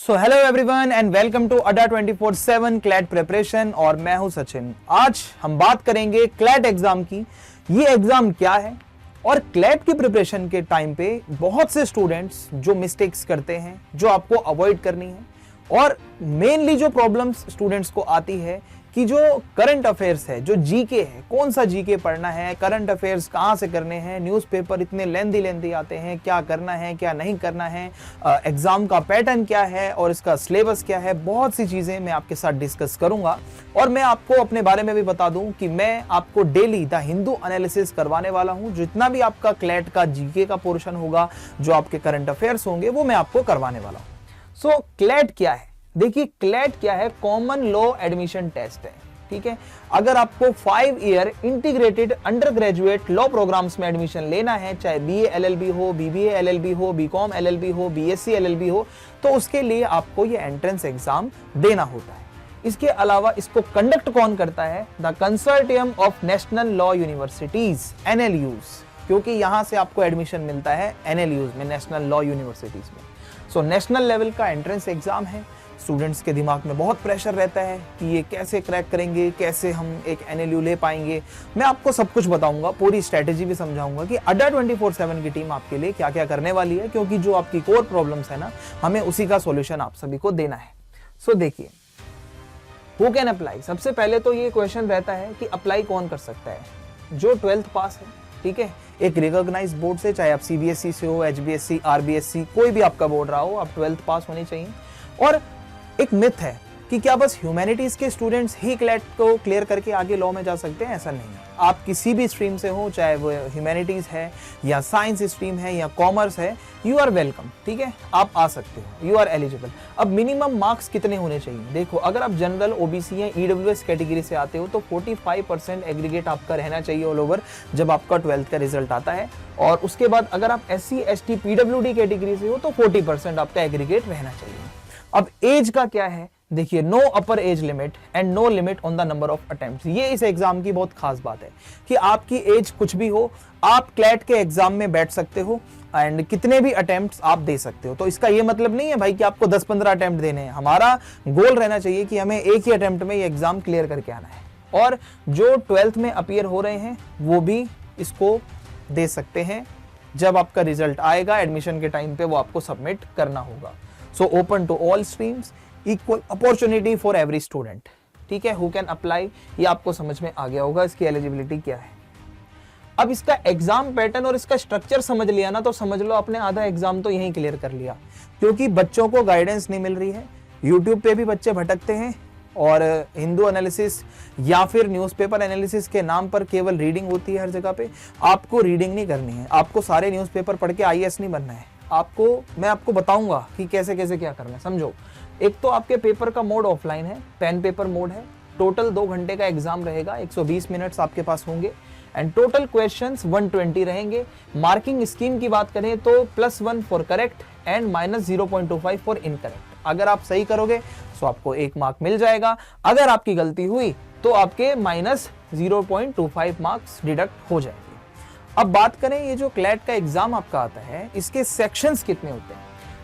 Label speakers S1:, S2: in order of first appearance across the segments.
S1: So hello everyone and welcome to Adda 24/7 CLAT preparation और मैं हूं सचिन। आज हम बात करेंगे क्लैट एग्जाम की। ये एग्जाम क्या है और क्लैट की प्रिपरेशन के टाइम पे बहुत से स्टूडेंट्स जो मिस्टेक्स करते हैं जो आपको अवॉइड करनी है, और मेनली जो प्रॉब्लम्स स्टूडेंट्स को आती है कि जो करंट अफेयर्स है, जो जीके है, कौन सा जीके पढ़ना है, करंट अफेयर्स कहाँ से करने हैं, न्यूज़पेपर इतने लेंदी आते हैं, क्या करना है क्या नहीं करना है, एग्जाम का पैटर्न क्या है और इसका सिलेबस क्या है। बहुत सी चीज़ें मैं आपके साथ डिस्कस करूंगा और मैं आपको अपने बारे में भी बता दूं कि मैं आपको डेली द हिंदू एनालिसिस करवाने वाला हूं। जितना भी आपका क्लैट का जीके का पोर्शन होगा, जो आपके करंट अफेयर्स होंगे, वो मैं आपको करवाने वाला हूं। सो क्लैट क्या है? देखिए, क्लैट क्या है? कॉमन लॉ एडमिशन टेस्ट है। ठीक है, अगर आपको 5 year integrated under graduate law programmes में एडमिशन लेना है, चाहे बीए एलएलबी हो, बीबीए एलएलबी हो, बीकॉम एलएलबी हो, बीएससी एलएलबी हो, तो उसके लिए आपको ये एंट्रेंस एग्जाम देना होता है। इसके अलावा इसको कंडक्ट कौन करता है? The consortium of national law universities, NLUs, क्योंकि यहां से आपको एडमिशन मिलता है एनएलयूज में, नेशनल लॉ यूनिवर्सिटीज में। सो नेशनल लेवल का एंट्रेंस एग्जाम है। स्टूडेंट्स के दिमाग में बहुत प्रेशर रहता है कि ये कैसे क्रैक करेंगे, कैसे हम एक एनएलयू ले पाएंगे। मैं आपको सब कुछ बताऊंगा, पूरी स्ट्रेटेजी भी समझाऊंगा कि अड्डा 24/7 की टीम आपके लिए क्या क्या करने वाली है, क्योंकि जो आपकी कोर प्रॉब्लम्स है ना, हमें उसी का सॉल्यूशन आप सभी को देना है। सो देखिए, हु कैन अप्लाई। सबसे पहले तो ये क्वेश्चन रहता है कि अप्लाई कौन कर सकता है? जो 12th पास है, ठीक है, एक रिकॉग्नाइज्ड बोर्ड से, चाहे आप सीबीएसई से हो, एचबीएससी, आरबीएससी, कोई भी आपका बोर्ड रहा हो, आप 12th पास होनी चाहिए। और एक मिथ है कि क्या बस ह्यूमैनिटीज के स्टूडेंट्स ही क्लैट को क्लियर करके आगे लॉ में जा सकते हैं? ऐसा नहीं है। आप किसी भी स्ट्रीम से हो, चाहे वो ह्यूमैनिटीज है या साइंस स्ट्रीम है या कॉमर्स है, यू आर वेलकम। ठीक है, आप आ सकते हो, यू आर एलिजिबल। अब मिनिमम मार्क्स कितने होने चाहिए? देखो, अगर आप जनरल, ओबीसी या ईडब्ल्यूएस कैटेगरी से आते हो तो 45% एग्रीगेट आपका रहना चाहिए ऑल ओवर जब आपका 12th का रिजल्ट आता है। और उसके बाद अगर आप एससी, एसटी, पीडब्ल्यूडी कैटेगरी से हो तो 40% आपका एग्रीगेट रहना चाहिए। अब एज का क्या है? देखिए, no upper age limit and no limit on the number of attempts. ये इस एग्जाम की बहुत खास बात है कि आपकी एज कुछ भी हो, आप क्लैट के एग्जाम में बैठ सकते हो एंड कितने भी अटेम्प्ट्स आप दे सकते हो। तो इसका ये मतलब नहीं है भाई कि आपको 10-15 अटेम्प्ट देने हैं। हमारा गोल रहना चाहिए कि हमें एक ही अटेम्प्ट में ये एग्जाम क्लियर करके आना है। और जो 12th में अपीयर हो रहे हैं वो भी इसको दे सकते हैं। जब आपका रिजल्ट आएगा एडमिशन के टाइम पे, वो आपको सबमिट करना होगा। So open to all streams, equal opportunity for every student. ठीक है, हु कैन अप्लाई, ये आपको समझ में आ गया होगा इसकी एलिजिबिलिटी क्या है। अब इसका एग्जाम पैटर्न और इसका स्ट्रक्चर समझ लिया ना, तो समझ लो आपने आधा एग्जाम तो यहीं क्लियर कर लिया। क्योंकि बच्चों को गाइडेंस नहीं मिल रही है, यूट्यूब पे भी बच्चे भटकते हैं और हिंदू एनालिसिस या फिर न्यूज़पेपर एनालिसिस के नाम पर केवल रीडिंग होती है हर जगह पे। आपको रीडिंग नहीं करनी है, आपको सारे न्यूज़पेपर पढ़ के आईएएस नहीं बनना है। मैं आपको बताऊंगा कि कैसे कैसे क्या करना है। समझो, एक तो आपके पेपर का मोड ऑफलाइन है, पेन पेपर मोड है। टोटल 2 घंटे का एग्जाम रहेगा, 120 मिनट्स आपके पास होंगे एंड टोटल क्वेश्चंस 120 रहेंगे। मार्किंग स्कीम की बात करें तो +1 for correct and -0.25 for incorrect. अगर आप सही करोगे तो आपको 1 मार्क मिल जाएगा, अगर आपकी गलती हुई तो आपके -0.25 मार्क्स डिडक्ट हो जाएंगे। अब बात करें, ये जो क्लैट का एग्जाम आपका आता है, इसके सेक्शंस कितने होते हैं?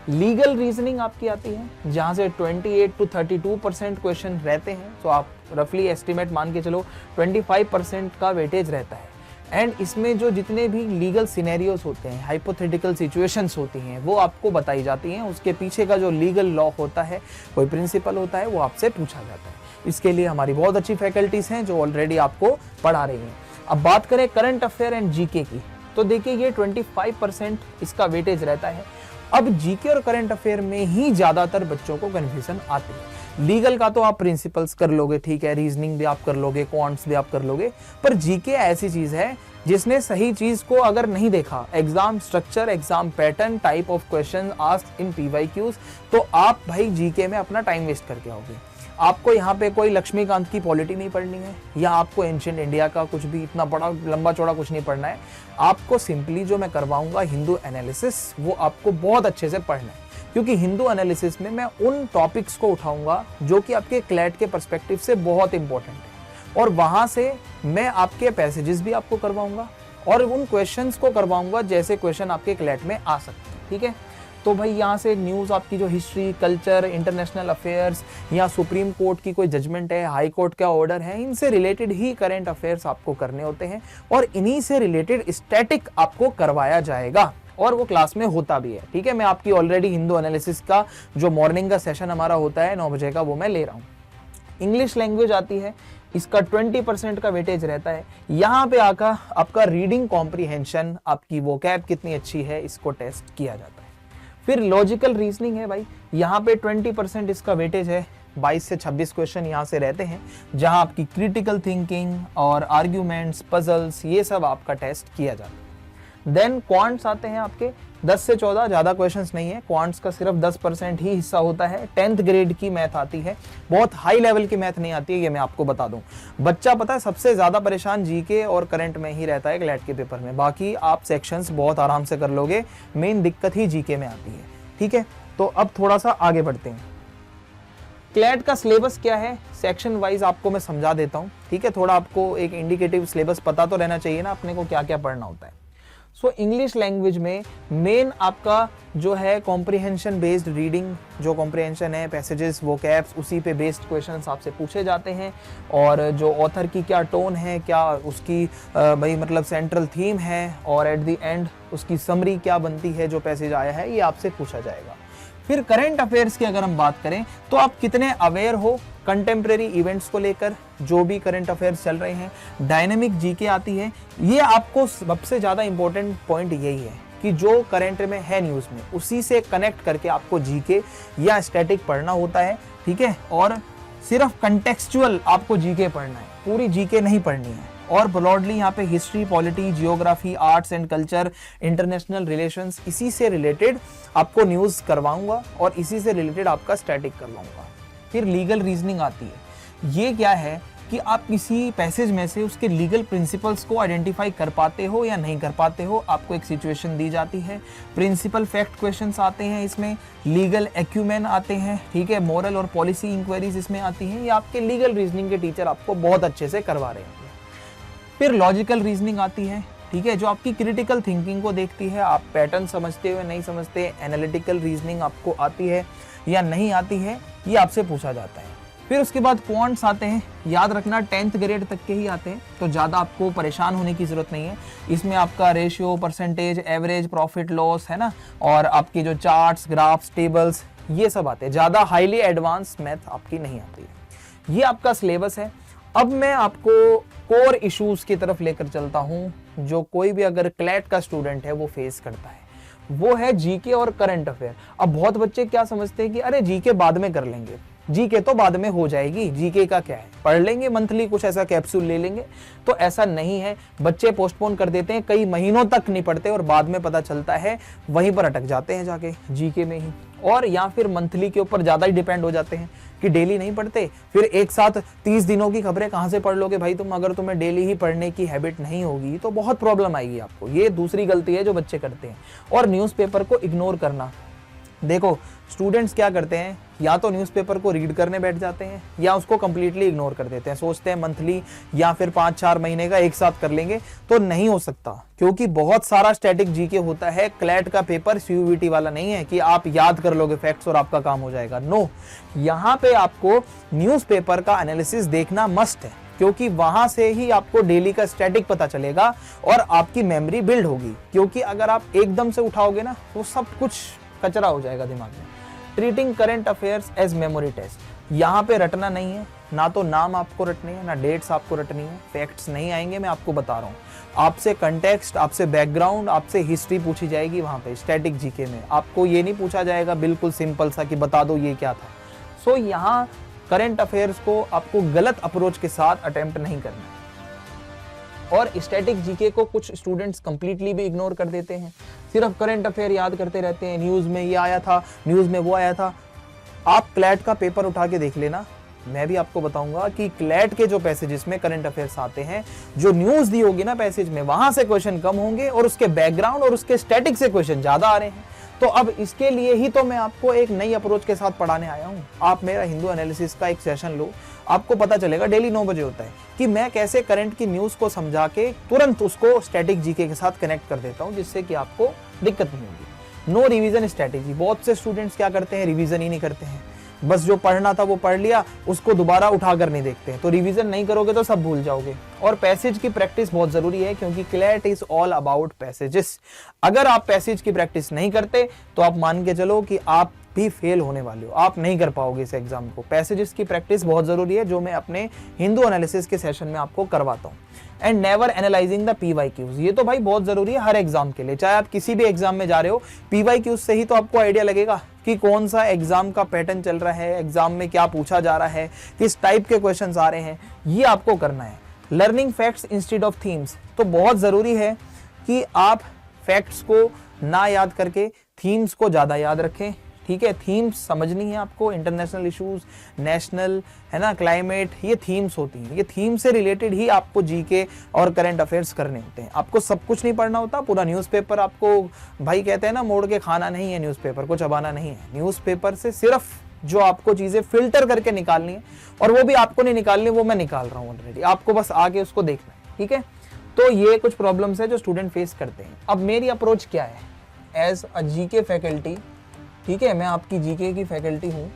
S1: लीगल रीजनिंग आपकी आती है, जहां से 28 to 32% क्वेश्चन रहते हैं। तो आप रफली एस्टिमेट मान के चलो 25% का वेटेज रहता है। एंड इसमें जो जितने भी लीगल सिनेरियोस होते हैं, हाइपोथेटिकल सिचुएशंस होती हैं, वो आपको बताई जाती हैं। उसके पीछे का जो लीगल लॉ होता है, कोई प्रिंसिपल होता है, वो आपसे पूछा जाता है। इसके लिए हमारी बहुत अच्छी फैकल्टीज हैं जो ऑलरेडी आपको पढ़ा रही हैं। अब बात करें करंट अफेयर एंड जीके की, तो देखिए ये 25% इसका वेटेज रहता है। अब जीके और करंट अफेयर में ही ज्यादातर बच्चों को कन्फ्यूजन आती है। लीगल का तो आप प्रिंसिपल्स कर लोगे, ठीक है, रीजनिंग भी आप कर लोगे, क्वांट्स भी आप कर लोगे, पर जीके ऐसी चीज है जिसने सही चीज को अगर नहीं देखा, exam structure, exam pattern, type of question asked in PYQs, तो आप भाई जीके में अपना टाइम वेस्ट करके आओगे। आपको यहाँ पे कोई लक्ष्मीकांत की पॉलिटी नहीं पढ़नी है, या आपको एंशिएंट इंडिया का कुछ भी इतना बड़ा लंबा चौड़ा कुछ नहीं पढ़ना है। आपको सिंपली जो मैं करवाऊंगा हिंदू एनालिसिस, वो आपको बहुत अच्छे से पढ़ना है। क्योंकि हिंदू एनालिसिस में मैं उन टॉपिक्स को उठाऊंगा जो कि आपके क्लैट के पर्सपेक्टिव से बहुत इंपॉर्टेंट है, और वहां से मैं आपके पैसेजेस भी आपको करवाऊंगा और उन क्वेश्चंस को करवाऊंगा जैसे क्वेश्चन आपके क्लैट में आ सकते हैं। ठीक है, तो भाई यहाँ से न्यूज़ आपकी जो हिस्ट्री, कल्चर, इंटरनेशनल अफेयर्स या सुप्रीम कोर्ट की कोई जजमेंट है, हाई कोर्ट का ऑर्डर है, इनसे रिलेटेड ही करंट अफेयर्स आपको करने होते हैं और इन्हीं से रिलेटेड स्टैटिक आपको करवाया जाएगा और वो क्लास में होता भी है। ठीक है, मैं आपकी ऑलरेडी हिंदू एनालिसिस का जो मॉर्निंग का सेशन हमारा होता है 9 बजे का, वो मैं ले रहा हूँ। इंग्लिश लैंग्वेज आती है, इसका 20% का वेटेज रहता है। यहाँ पे आकर आपका रीडिंग कॉम्प्रीहेंशन, आपकी वोकैब कितनी अच्छी है, इसको टेस्ट किया जाता है। फिर लॉजिकल रीजनिंग है भाई, यहाँ पे 20% इसका वेटेज है। 22 से 26 क्वेश्चन यहाँ से रहते हैं, जहाँ आपकी क्रिटिकल थिंकिंग और आर्ग्यूमेंट्स, पजल्स, ये सब आपका टेस्ट किया जाता है। देन क्वांट्स आते हैं आपके 10 से 14, ज़्यादा क्वेश्चंस नहीं है, क्वांट्स का सिर्फ 10% ही हिस्सा होता है। 10th ग्रेड की मैथ आती है, बहुत हाई लेवल की मैथ नहीं आती है, ये मैं आपको बता दूं। बच्चा पता है सबसे ज़्यादा परेशान जीके और करंट में ही रहता है क्लैट के पेपर में, बाकी आप सेक्शंस बहुत आराम से कर लोगे, मेन दिक्कत ही जीके में आती है। ठीक है, तो अब थोड़ा सा आगे बढ़ते हैं। क्लैट का सिलेबस क्या है, सेक्शन वाइज आपको मैं समझा देता हूँ। ठीक है, थोड़ा आपको एक इंडिकेटिव सिलेबस पता तो रहना चाहिए ना अपने को क्या क्या पढ़ना होता है। सो इंग्लिश लैंग्वेज में मेन आपका जो है कॉम्प्रिहेंशन बेस्ड रीडिंग, जो कॉम्प्रिहेंशन है, पैसेजेस, वोकैब्स, उसी पे बेस्ड क्वेश्चंस आपसे पूछे जाते हैं। और जो ऑथर की क्या टोन है, क्या उसकी भाई मतलब सेंट्रल थीम है, और एट द एंड उसकी समरी क्या बनती है जो पैसेज आया है, ये आपसे पूछा जाएगा। फिर करंट अफेयर्स की अगर हम बात करें तो आप कितने अवेयर हो कंटेम्प्रेरी इवेंट्स को लेकर, जो भी करंट अफेयर्स चल रहे हैं। डायनेमिक जीके आती है, ये आपको सबसे ज़्यादा इंपॉर्टेंट पॉइंट यही है कि जो करंट में है न्यूज़ में, उसी से कनेक्ट करके आपको जीके या स्टैटिक पढ़ना होता है। ठीक है, और सिर्फ कंटेक्सचुअल आपको जीके पढ़ना है, पूरी जीके नहीं पढ़नी है। और ब्रॉडली यहाँ पे history, polity, geography, arts and culture, international relations, इसी से रिलेटेड आपको न्यूज़ करवाऊंगा और इसी से रिलेटेड आपका स्टैटिक करवाऊंगा। फिर लीगल रीजनिंग आती है, ये क्या है कि आप किसी पैसेज में से उसके लीगल प्रिंसिपल्स को आइडेंटिफाई कर पाते हो या नहीं कर पाते हो। आपको एक सिचुएशन दी जाती है, प्रिंसिपल फैक्ट क्वेश्चंस आते हैं इसमें, लीगल एक्यूमेन आते हैं। ठीक है, मॉरल और पॉलिसी इंक्वायरीज इसमें आती हैं। ये आपके लीगल रीजनिंग के टीचर आपको बहुत अच्छे से करवा रहे हैं। फिर लॉजिकल रीजनिंग आती है, ठीक है, जो आपकी क्रिटिकल थिंकिंग को देखती है, आप पैटर्न समझते हो नहीं समझते, एनालिटिकल रीजनिंग आपको आती है या नहीं आती है, ये आपसे पूछा जाता है। फिर उसके बाद क्वांट्स आते हैं, याद रखना 10th ग्रेड तक के ही आते हैं, तो ज़्यादा आपको परेशान होने की ज़रूरत नहीं है। इसमें आपका ratio, percentage, average, profit loss है ना, और आपकी जो चार्ट्स, ग्राफ्स, टेबल्स, ये सब आते हैं। ज़्यादा हाईली एडवांस मैथ आपकी नहीं आती है। ये आपका सिलेबस है। अब मैं आपको कोर इश्यूज की तरफ लेकर चलता हूँ, जो कोई भी अगर क्लैट का स्टूडेंट है वो फेस करता है, वो है जीके और करंट अफेयर। अब बहुत बच्चे क्या समझते हैं कि अरे जीके बाद में कर लेंगे, जीके तो बाद में हो जाएगी, जीके का क्या है, पढ़ लेंगे मंथली कुछ ऐसा कैप्सूल ले लेंगे। तो ऐसा नहीं है, बच्चे पोस्टपोन कर देते हैं, कई महीनों तक नहीं पढ़ते और बाद में पता चलता है वहीं पर अटक जाते हैं जाके जीके में ही, और या फिर मंथली के ऊपर ज़्यादा ही डिपेंड हो जाते हैं कि डेली नहीं पढ़ते। फिर एक साथ 30 दिनों की खबरें कहाँ से पढ़ लोगे भाई तुम, अगर तुम्हें डेली ही पढ़ने की हैबिट नहीं होगी तो बहुत प्रॉब्लम आएगी आपको। ये दूसरी गलती है जो बच्चे करते हैं। और न्यूज़पेपर को इग्नोर करना, देखो स्टूडेंट्स क्या करते हैं, या तो न्यूज़पेपर को रीड करने बैठ जाते हैं या उसको कंप्लीटली इग्नोर कर देते हैं, सोचते हैं मंथली या फिर 5-4 महीने का एक साथ कर लेंगे। तो नहीं हो सकता, क्योंकि बहुत सारा स्टैटिक जीके होता है। क्लैट का पेपर सीयूईटी वाला नहीं है कि आप याद कर लोगे फैक्ट्स और आपका काम हो जाएगा। नो, यहाँ पे आपको न्यूज़पेपर का एनालिसिस देखना मस्ट है, क्योंकि वहां से ही आपको डेली का स्टैटिक पता चलेगा और आपकी मेमोरी बिल्ड होगी। क्योंकि अगर आप एकदम से उठाओगे ना तो सब कुछ कचरा हो जाएगा दिमाग में। Treating current affairs as memory test, यहाँ पे रटना नहीं है, ना तो नाम आपको रटनी है ना डेट्स आपको रटनी है, फैक्ट्स नहीं आएंगे, मैं आपको बता रहा हूँ। आपसे कंटेक्स्ट, आपसे बैकग्राउंड, आपसे हिस्ट्री पूछी जाएगी वहाँ पे स्टैटिक जीके में। आपको ये नहीं पूछा जाएगा बिल्कुल सिंपल सा कि बता दो ये क्या था। सो यहाँ करंट अफेयर्स को आपको गलत अप्रोच के साथ अटेम्प्ट नहीं करना। और स्टैटिक जीके को कुछ स्टूडेंट्स कंप्लीटली भी इग्नोर कर देते हैं, सिर्फ करंट अफेयर याद करते रहते हैं, न्यूज़ में ये आया था, न्यूज़ में वो आया था। आप क्लैट का पेपर उठा के देख लेना, मैं भी आपको बताऊंगा कि क्लैट के जो पैसेजेस में करंट अफेयर्स आते हैं, जो न्यूज़ दी होगी ना पैसेज में, वहां से क्वेश्चन कम होंगे और उसके बैकग्राउंड और उसके स्टैटिक से क्वेश्चन ज्यादा आ रहे हैं। तो अब इसके लिए ही तो मैं आपको एक नई अप्रोच के साथ पढ़ाने आया हूँ। आप मेरा हिंदू एनालिसिस का एक सेशन लो, आपको पता चलेगा, डेली 9 बजे होता है, कि मैं कैसे करंट की न्यूज़ को समझा के तुरंत उसको स्टैटिक जीके के साथ कनेक्ट कर देता हूँ, जिससे कि आपको दिक्कत नहीं होगी। No revision strategy. बहुत से स्टूडेंट्स क्या करते हैं, रिवीजन ही नहीं करते हैं, बस जो पढ़ना था वो पढ़ लिया, उसको दोबारा उठाकर नहीं देखते हैं। तो रिवीजन नहीं करोगे तो सब भूल जाओगे। और पैसेज की प्रैक्टिस बहुत जरूरी है, क्योंकि CLAT is all about passages. अगर आप पैसेज की प्रैक्टिस नहीं करते तो आप मान के चलो कि आप भी फेल होने वाले हो, आप नहीं कर पाओगे इस एग्जाम को। पैसेजेस की प्रैक्टिस बहुत जरूरी है, जो मैं अपने हिंदू एनालिसिस के सेशन में आपको करवाता हूँ। And never analysing the PYQs, ये तो भाई बहुत जरूरी है हर एग्जाम के लिए। चाहे आप किसी भी एग्जाम में जा रहे हो, PYQs से ही तो आपको आइडिया लगेगा कि कौन सा एग्जाम का पैटर्न चल रहा है, एग्जाम में क्या पूछा जा रहा है, किस टाइप के क्वेश्चंस आ रहे हैं, ये आपको करना है। Learning facts instead of themes, तो बहुत जरूरी है कि आप फैक्ट्स को ना याद करके थीम्स को ज्यादा याद रखें। ठीक है, थीम्स समझनी है आपको, इंटरनेशनल इश्यूज, नेशनल, है ना, क्लाइमेट, ये थीम्स होती हैं। ये थीम से रिलेटेड ही आपको जीके और करंट अफेयर्स करने होते हैं। आपको सब कुछ नहीं पढ़ना होता, पूरा न्यूज़पेपर आपको, भाई कहते हैं ना, मोड़ के खाना नहीं है, न्यूज़पेपर को चबाना नहीं है। न्यूज़पेपर से सिर्फ जो आपको चीजें फिल्टर करके निकालनी है, और वो भी आपको नहीं निकालनी, वो मैं निकाल रहा हूँ ऑलरेडी, आपको बस आगे उसको देखना है। ठीक है, तो ये कुछ प्रॉब्लम्स है जो स्टूडेंट फेस करते हैं। अब मेरी अप्रोच क्या है एज अ जीके फैकल्टी, ठीक है, मैं आपकी जीके की फैकल्टी हूँ,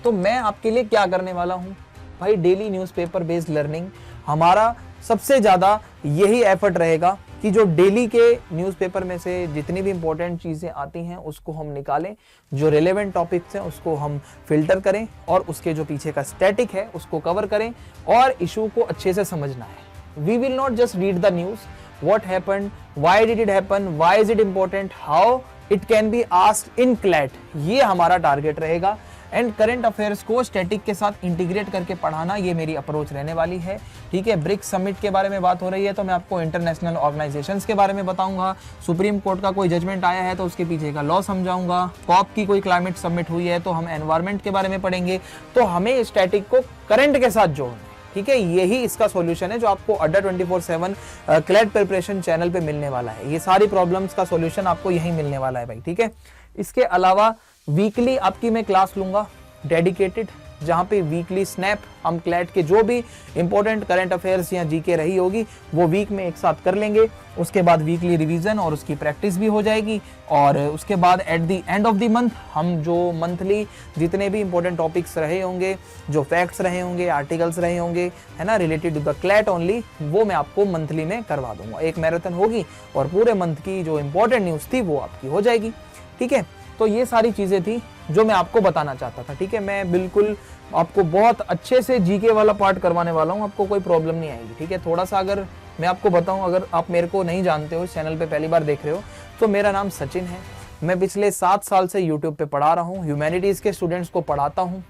S1: तो मैं आपके लिए क्या करने वाला हूँ भाई, डेली न्यूज़पेपर बेस्ड लर्निंग। हमारा सबसे ज़्यादा यही एफर्ट रहेगा कि जो डेली के न्यूज़पेपर में से जितनी भी इंपॉर्टेंट चीज़ें आती हैं उसको हम निकालें, जो रिलेवेंट टॉपिक्स हैं उसको हम फिल्टर करें, और उसके जो पीछे का स्टैटिक है उसको कवर करें, और इशू को अच्छे से समझना है। We will not just read the news, what happened, why did it happen, why is it important, how it can be asked in CLAT, ये हमारा टारगेट रहेगा। एंड करंट अफेयर्स को स्टैटिक के साथ इंटीग्रेट करके पढ़ाना, ये मेरी अप्रोच रहने वाली है। ठीक है, ब्रिक्स समिट के बारे में बात हो रही है, तो मैं आपको इंटरनेशनल ऑर्गेनाइजेशंस के बारे में बताऊंगा। सुप्रीम कोर्ट का कोई जजमेंट आया है तो उसके पीछे का लॉ समझाऊंगा। कॉप की कोई क्लाइमेट समिट हुई है तो हम एनवायरमेंट के बारे में पढ़ेंगे। तो हमें स्टैटिक को करंट के साथ जोड़ना है। ठीक है, यही इसका सॉल्यूशन है जो आपको अड्डा 24/7 क्लैट प्रिपरेशन चैनल पे मिलने वाला है। ये सारी प्रॉब्लम्स का सॉल्यूशन आपको यही मिलने वाला है भाई। ठीक है, इसके अलावा वीकली आपकी मैं क्लास लूंगा डेडिकेटेड, जहां पे वीकली स्नैप हम क्लैट के जो भी इंपॉर्टेंट करंट अफेयर्स या जीके रही होगी वो वीक में एक साथ कर लेंगे। उसके बाद वीकली रिवीजन और उसकी प्रैक्टिस भी हो जाएगी, और उसके बाद at the end of the month हम जो मंथली जितने भी इंपॉर्टेंट टॉपिक्स रहे होंगे, जो फैक्ट्स रहे होंगे, आर्टिकल्स रहे होंगे, है ना, related to the CLAT only, वो मैं आपको मंथली में करवा दूंगा। एक मैराथन होगी और पूरे मंथ की जो इंपॉर्टेंट न्यूज़ थी वो आपकी हो जाएगी। ठीक है, तो ये सारी चीज़ें थी जो मैं आपको बताना चाहता था। ठीक है, मैं बिल्कुल आपको बहुत अच्छे से जीके वाला पार्ट करवाने वाला हूँ, आपको कोई प्रॉब्लम नहीं आएगी। ठीक है, थोड़ा सा अगर मैं आपको बताऊँ, अगर आप मेरे को नहीं जानते हो, इस चैनल पे पहली बार देख रहे हो, तो मेरा नाम सचिन है। मैं पिछले 7 साल से यूट्यूब पे पढ़ा रहा हूँ, ह्यूमैनिटीज़ के स्टूडेंट्स को पढ़ाता हूँ।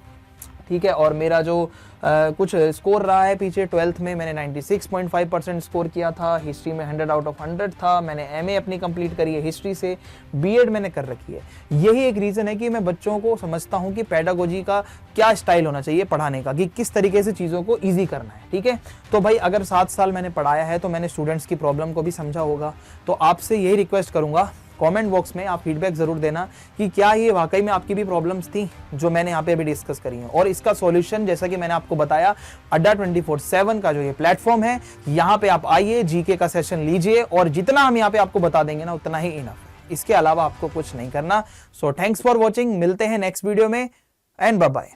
S1: ठीक है, और मेरा जो कुछ स्कोर रहा है पीछे, 12th में मैंने 96.5% स्कोर किया था, हिस्ट्री में 100 आउट ऑफ 100 था, मैंने MA अपनी कंप्लीट करी है हिस्ट्री से, BEd मैंने कर रखी है। यही एक रीज़न है कि मैं बच्चों को समझता हूँ कि पेडागोजी का क्या स्टाइल होना चाहिए पढ़ाने का, कि किस तरीके से चीज़ों को ईजी करना है। ठीक है, तो भाई अगर 7 साल मैंने पढ़ाया है तो मैंने स्टूडेंट्स की प्रॉब्लम को भी समझा होगा। तो आपसे यही रिक्वेस्ट करूँगा, कमेंट बॉक्स में आप फीडबैक जरूर देना कि क्या ये वाकई में आपकी भी प्रॉब्लम्स थी जो मैंने यहाँ पे अभी डिस्कस करी हैं, और इसका सॉल्यूशन जैसा कि मैंने आपको बताया, अड्डा 24/7 का जो ये प्लेटफॉर्म है, यहाँ पे आप आइए, जीके का सेशन लीजिए, और जितना हम यहाँ पे आपको बता देंगे ना उतना ही इनफ है। इसके अलावा आपको कुछ नहीं करना। सो थैंक्स फॉर वॉचिंग, मिलते हैं नेक्स्ट वीडियो में, एंड बाय बाय।